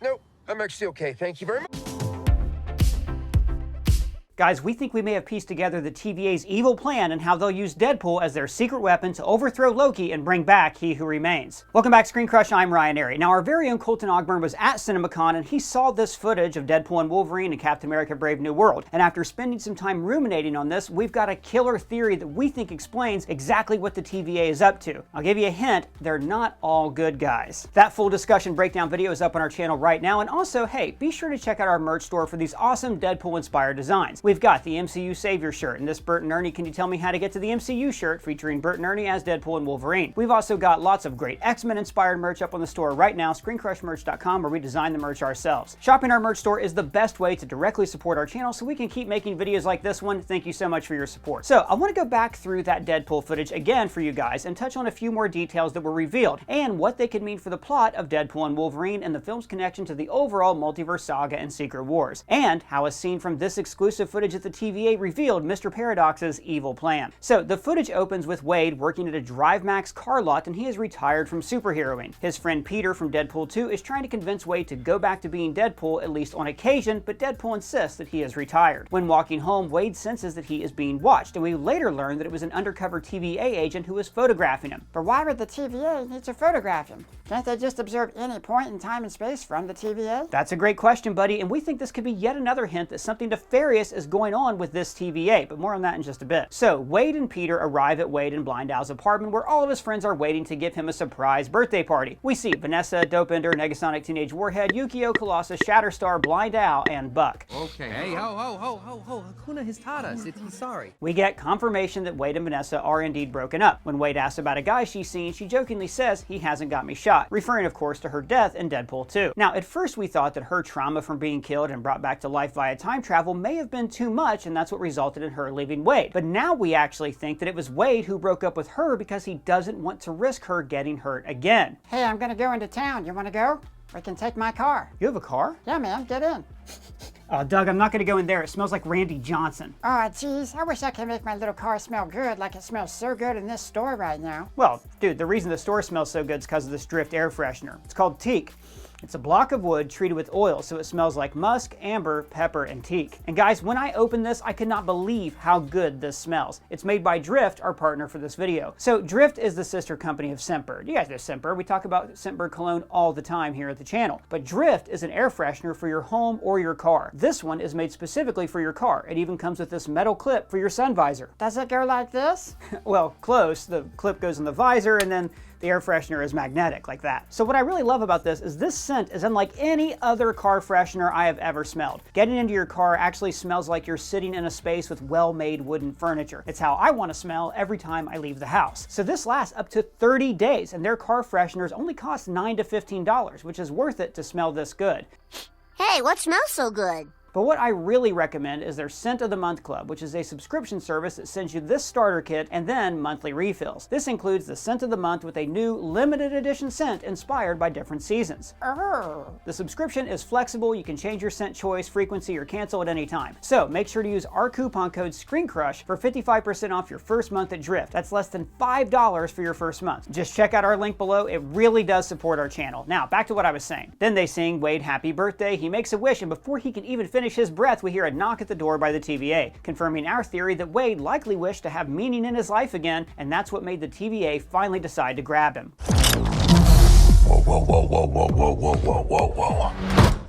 Nope, I'm actually okay. Thank you very much. Guys, we think we may have pieced together the TVA's evil plan and how they'll use Deadpool as their secret weapon to overthrow Loki and bring back He Who Remains. Welcome back, ScreenCrush. I'm Ryan. Now, our very own Colton Ogburn was at Cinemacon and he saw this footage of Deadpool and Wolverine and Captain America Brave New World. And after spending some time ruminating on this, we've got a killer theory that we think explains exactly what the TVA is up to. I'll give you a hint, they're not all good guys. That full discussion breakdown video is up on our channel right now. And also, hey, be sure to check out our merch store for these awesome Deadpool-inspired designs. We've got the MCU Savior shirt, and this Bert and Ernie Can You Tell Me How to Get to the MCU shirt featuring Bert and Ernie as Deadpool and Wolverine. We've also got lots of great X-Men inspired merch up on the store right now, ScreenCrushMerch.com, where we design the merch ourselves. Shopping our merch store is the best way to directly support our channel so we can keep making videos like this one. Thank you so much for your support. So I want to go back through that Deadpool footage again for you guys and touch on a few more details that were revealed and what they could mean for the plot of Deadpool and Wolverine and the film's connection to the overall multiverse saga and Secret Wars, and how a scene from this exclusive footage at the TVA revealed Mr. Paradox's evil plan. So the footage opens with Wade working at a DriveMax car lot and he is retired from superheroing. His friend Peter from Deadpool 2 is trying to convince Wade to go back to being Deadpool, at least on occasion, but Deadpool insists that he is retired. When walking home, Wade senses that he is being watched, and we later learn that it was an undercover TVA agent who was photographing him. But why would the TVA need to photograph him? Can't they just observe any point in time and space from the TVA? That's a great question, buddy, and we think this could be yet another hint that something nefarious is going on with this TVA, but more on that in just a bit. So Wade and Peter arrive at Wade and Blind Al's apartment where all of his friends are waiting to give him a surprise birthday party. We see Vanessa, Dopeender, Negasonic Teenage Warhead, Yukio, Colossus, Shatterstar, Blind Al, and Buck. Okay. Hey, ho. Hakuna Hitatas. He's sorry. We get confirmation that Wade and Vanessa are indeed broken up. When Wade asks about a guy she's seen, she jokingly says he hasn't got me shot, referring of course to her death in Deadpool 2. Now, at first we thought that her trauma from being killed and brought back to life via time travel may have been too much, and that's what resulted in her leaving Wade. But now we actually think that it was Wade who broke up with her because he doesn't want to risk her getting hurt again. Hey, I'm gonna go into town. You wanna go? We can take my car. You have a car? Yeah, man, get in. Oh, Doug, I'm not gonna go in there. It smells like Randy Johnson. Oh, geez, I wish I could make my little car smell good like it smells so good in this store right now. Well, dude, the reason the store smells so good is because of this Drift air freshener. It's called Teak. It's a block of wood treated with oil, so it smells like musk, amber, pepper, and teak. And guys, when I opened this, I could not believe how good this smells. It's made by Drift, our partner for this video. So Drift is the sister company of Scentbird. You guys know Scentbird. We talk about Scentbird cologne all the time here at the channel. But Drift is an air freshener for your home or your car. This one is made specifically for your car. It even comes with this metal clip for your sun visor. Does it go like this? Well, close. The clip goes in the visor and then the air freshener is magnetic like that. So what I really love about this is scent is unlike any other car freshener I have ever smelled. Getting into your car actually smells like you're sitting in a space with well-made wooden furniture. It's how I want to smell every time I leave the house. So this lasts up to 30 days and their car fresheners only cost $9 to $15, which is worth it to smell this good. Hey, what smells so good? But what I really recommend is their Scent of the Month Club, which is a subscription service that sends you this starter kit and then monthly refills. This includes the Scent of the Month with a new limited edition scent inspired by different seasons. The subscription is flexible. You can change your scent choice, frequency, or cancel at any time. So make sure to use our coupon code ScreenCrush for 55% off your first month at Drift. That's less than $5 for your first month. Just check out our link below. It really does support our channel. Now, back to what I was saying. Then they sing Wade happy birthday. He makes a wish, and before he can even finish his breath, we hear a knock at the door by the TVA, confirming our theory that Wade likely wished to have meaning in his life again, and that's what made the TVA finally decide to grab him. Whoa.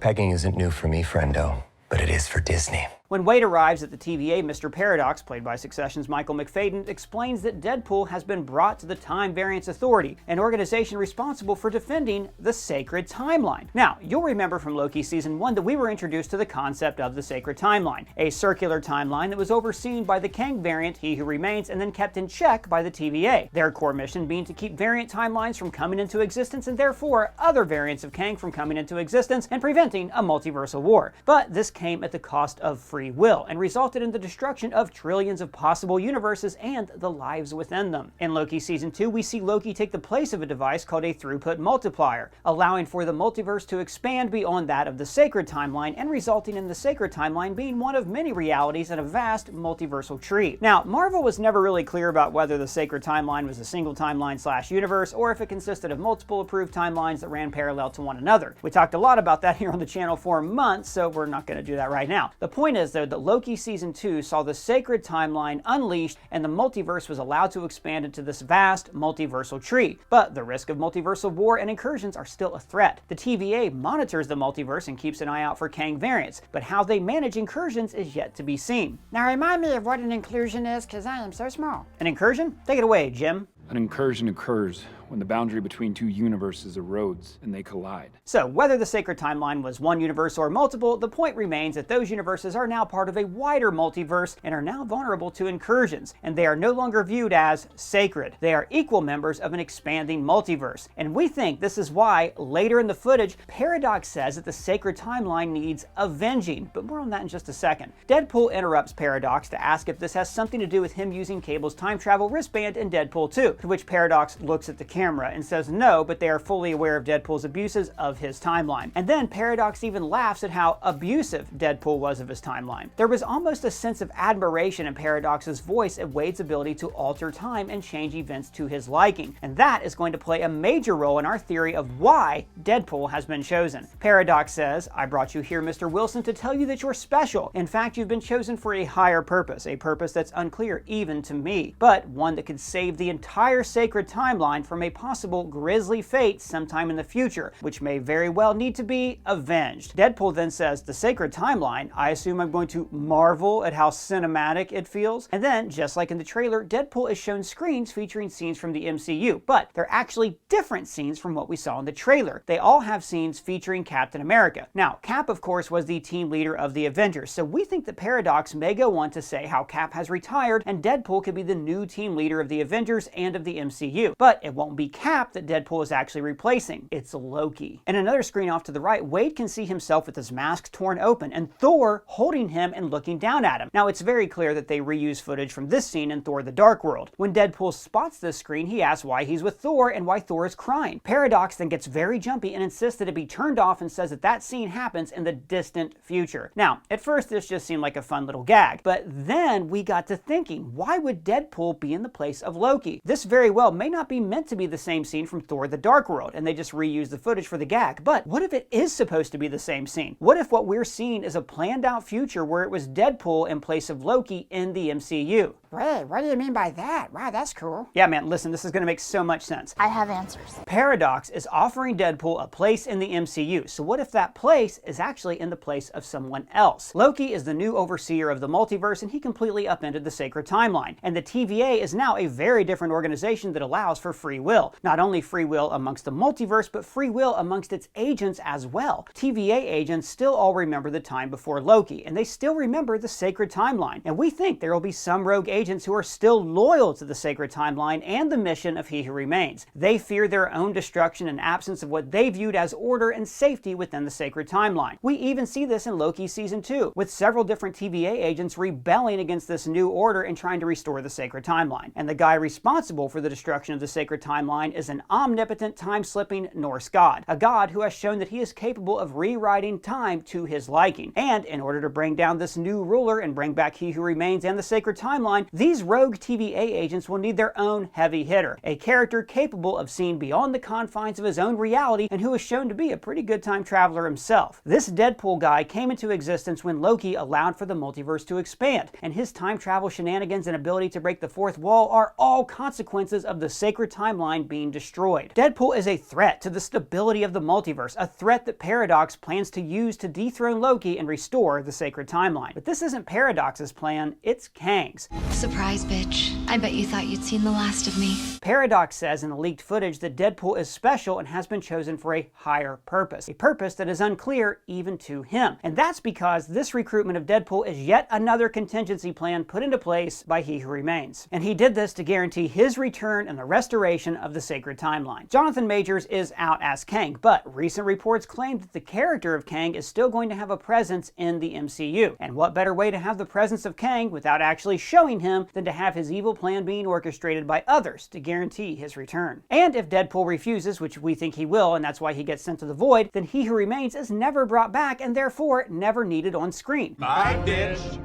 Pegging isn't new for me, friendo, but it is for Disney. When Wade arrives at the TVA, Mr. Paradox, played by Succession's Michael McFadden, explains that Deadpool has been brought to the Time Variance Authority, an organization responsible for defending the Sacred Timeline. Now, you'll remember from Loki Season 1 that we were introduced to the concept of the Sacred Timeline, a circular timeline that was overseen by the Kang variant, He Who Remains, and then kept in check by the TVA. Their core mission being to keep variant timelines from coming into existence and therefore other variants of Kang from coming into existence and preventing a multiversal war. But this came at the cost of free free will and resulted in the destruction of trillions of possible universes and the lives within them. In Loki Season 2, we see Loki take the place of a device called a throughput multiplier, allowing for the multiverse to expand beyond that of the sacred timeline and resulting in the sacred timeline being one of many realities in a vast multiversal tree. Now, Marvel was never really clear about whether the sacred timeline was a single timeline/universe or if it consisted of multiple approved timelines that ran parallel to one another. We talked a lot about that here on the channel for months, so we're not going to do that right now. The point is, though, that Loki Season 2 saw the sacred timeline unleashed and the multiverse was allowed to expand into this vast multiversal tree. But the risk of multiversal war and incursions are still a threat. The TVA monitors the multiverse and keeps an eye out for Kang variants, but how they manage incursions is yet to be seen. Now remind me of what an inclusion is, because I am so small. An incursion? Take it away, Jim. An incursion occurs when the boundary between two universes erodes and they collide. So, whether the sacred timeline was one universe or multiple, the point remains that those universes are now part of a wider multiverse and are now vulnerable to incursions, and they are no longer viewed as sacred. They are equal members of an expanding multiverse. And we think this is why, later in the footage, Paradox says that the sacred timeline needs avenging, but more on that in just a second. Deadpool interrupts Paradox to ask if this has something to do with him using Cable's time travel wristband in Deadpool 2, to which Paradox looks at the camera and says no, but they are fully aware of Deadpool's abuses of his timeline. And then Paradox even laughs at how abusive Deadpool was of his timeline. There was almost a sense of admiration in Paradox's voice at Wade's ability to alter time and change events to his liking, and that is going to play a major role in our theory of why Deadpool has been chosen. Paradox says, "I brought you here, Mr. Wilson, to tell you that you're special. In fact, you've been chosen for a higher purpose, a purpose that's unclear even to me, but one that could save the entire sacred timeline from a possible grisly fate sometime in the future, which may very well need to be avenged." Deadpool then says, "The sacred timeline? I assume I'm going to marvel at how cinematic it feels." And then, just like in the trailer, Deadpool is shown screens featuring scenes from the MCU, but they're actually different scenes from what we saw in the trailer. They all have scenes featuring Captain America. Now, Cap, of course, was the team leader of the Avengers, so we think that Paradox may go on to say how Cap has retired and Deadpool could be the new team leader of the Avengers and of the MCU. But it won't be Cap that Deadpool is actually replacing. It's Loki. In another screen off to the right, Wade can see himself with his mask torn open and Thor holding him and looking down at him. Now, it's very clear that they reuse footage from this scene in Thor: The Dark World. When Deadpool spots this screen, he asks why he's with Thor and why Thor is crying. Paradox then gets very jumpy and insists that it be turned off and says that that scene happens in the distant future. Now, at first this just seemed like a fun little gag, but then we got to thinking, why would Deadpool be in the place of Loki? This very well may not be meant to be the same scene from Thor: The Dark World, and they just reuse the footage for the gag. But what if it is supposed to be the same scene? What if what we're seeing is a planned out future where it was Deadpool in place of Loki in the MCU? Wait, what do you mean by that? Wow, that's cool. Yeah, man, listen, this is going to make so much sense. I have answers. Paradox is offering Deadpool a place in the MCU, so what if that place is actually in the place of someone else? Loki is the new overseer of the multiverse, and he completely upended the sacred timeline. And the TVA is now a very different organization that allows for free will. Not only free will amongst the multiverse, but free will amongst its agents as well. TVA agents still all remember the time before Loki, and they still remember the sacred timeline. And we think there will be some rogue agents who are still loyal to the sacred timeline and the mission of He Who Remains. They fear their own destruction and absence of what they viewed as order and safety within the sacred timeline. We even see this in Loki Season 2, with several different TVA agents rebelling against this new order and trying to restore the sacred timeline. And the guy responsible for the destruction of the sacred timeline is an omnipotent, time-slipping Norse god, a god who has shown that he is capable of rewriting time to his liking. And in order to bring down this new ruler and bring back He Who Remains and the sacred timeline, these rogue TVA agents will need their own heavy hitter, a character capable of seeing beyond the confines of his own reality and who is shown to be a pretty good time traveler himself. This Deadpool guy came into existence when Loki allowed for the multiverse to expand, and his time travel shenanigans and ability to break the fourth wall are all consequences of the sacred timeline being destroyed. Deadpool is a threat to the stability of the multiverse, a threat that Paradox plans to use to dethrone Loki and restore the sacred timeline. But this isn't Paradox's plan, it's Kang's. Surprise, bitch. I bet you thought you'd seen the last of me. Paradox says in the leaked footage that Deadpool is special and has been chosen for a higher purpose, a purpose that is unclear even to him. And that's because this recruitment of Deadpool is yet another contingency plan put into place by He Who Remains. And he did this to guarantee his return and the restoration of the sacred timeline. Jonathan Majors is out as Kang, but recent reports claim that the character of Kang is still going to have a presence in the MCU. And what better way to have the presence of Kang without actually showing him than to have his evil plan being orchestrated by others to guarantee his return. And if Deadpool refuses, which we think he will, and that's why he gets sent to the Void, then He Who Remains is never brought back and therefore never needed on screen. Bye, bitch.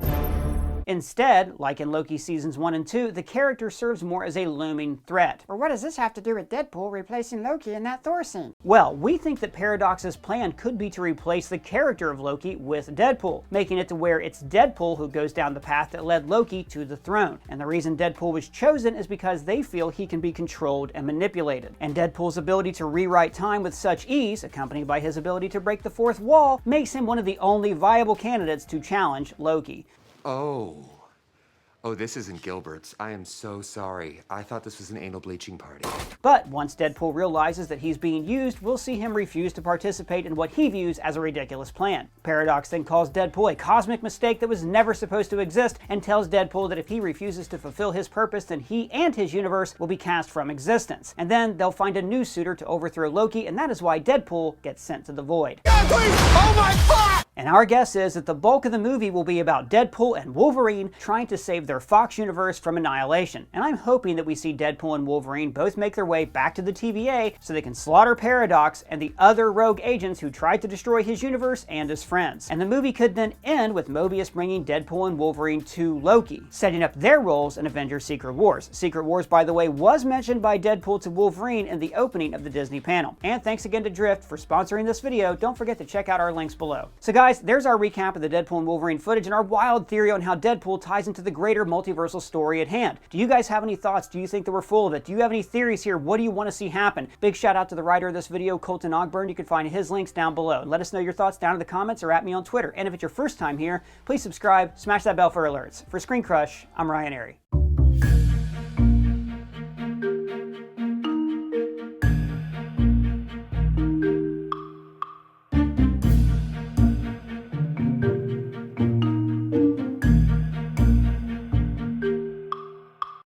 Instead, like in Loki seasons 1 and 2, the character serves more as a looming threat. But what does this have to do with Deadpool replacing Loki in that Thor scene? Well, we think that Paradox's plan could be to replace the character of Loki with Deadpool, making it to where it's Deadpool who goes down the path that led Loki to the throne. And the reason Deadpool was chosen is because they feel he can be controlled and manipulated. And Deadpool's ability to rewrite time with such ease, accompanied by his ability to break the fourth wall, makes him one of the only viable candidates to challenge Loki. Oh, this isn't Gilbert's. I am so sorry. I thought this was an anal bleaching party. But once Deadpool realizes that he's being used, we'll see him refuse to participate in what he views as a ridiculous plan. Paradox then calls Deadpool a cosmic mistake that was never supposed to exist and tells Deadpool that if he refuses to fulfill his purpose, then he and his universe will be cast from existence. And then they'll find a new suitor to overthrow Loki, and that is why Deadpool gets sent to the Void. God, please! Oh my God! And our guess is that the bulk of the movie will be about Deadpool and Wolverine trying to save their Fox universe from annihilation. And I'm hoping that we see Deadpool and Wolverine both make their way back to the TVA so they can slaughter Paradox and the other rogue agents who tried to destroy his universe and his friends. And the movie could then end with Mobius bringing Deadpool and Wolverine to Loki, setting up their roles in Avengers Secret Wars. Secret Wars, by the way, was mentioned by Deadpool to Wolverine in the opening of the Disney panel. And thanks again to Drift for sponsoring this video. Don't forget to check out our links below. So guys, there's our recap of the Deadpool and Wolverine footage and our wild theory on how Deadpool ties into the greater multiversal story at hand. Do you guys have any thoughts? Do you think that we're full of it? Do you have any theories here? What do you want to see happen? Big shout out to the writer of this video, Colton Ogburn. You can find his links down below. Let us know your thoughts down in the comments or at me on Twitter. And if it's your first time here, please subscribe, smash that bell for alerts. For ScreenCrush, I'm Ryan Airy.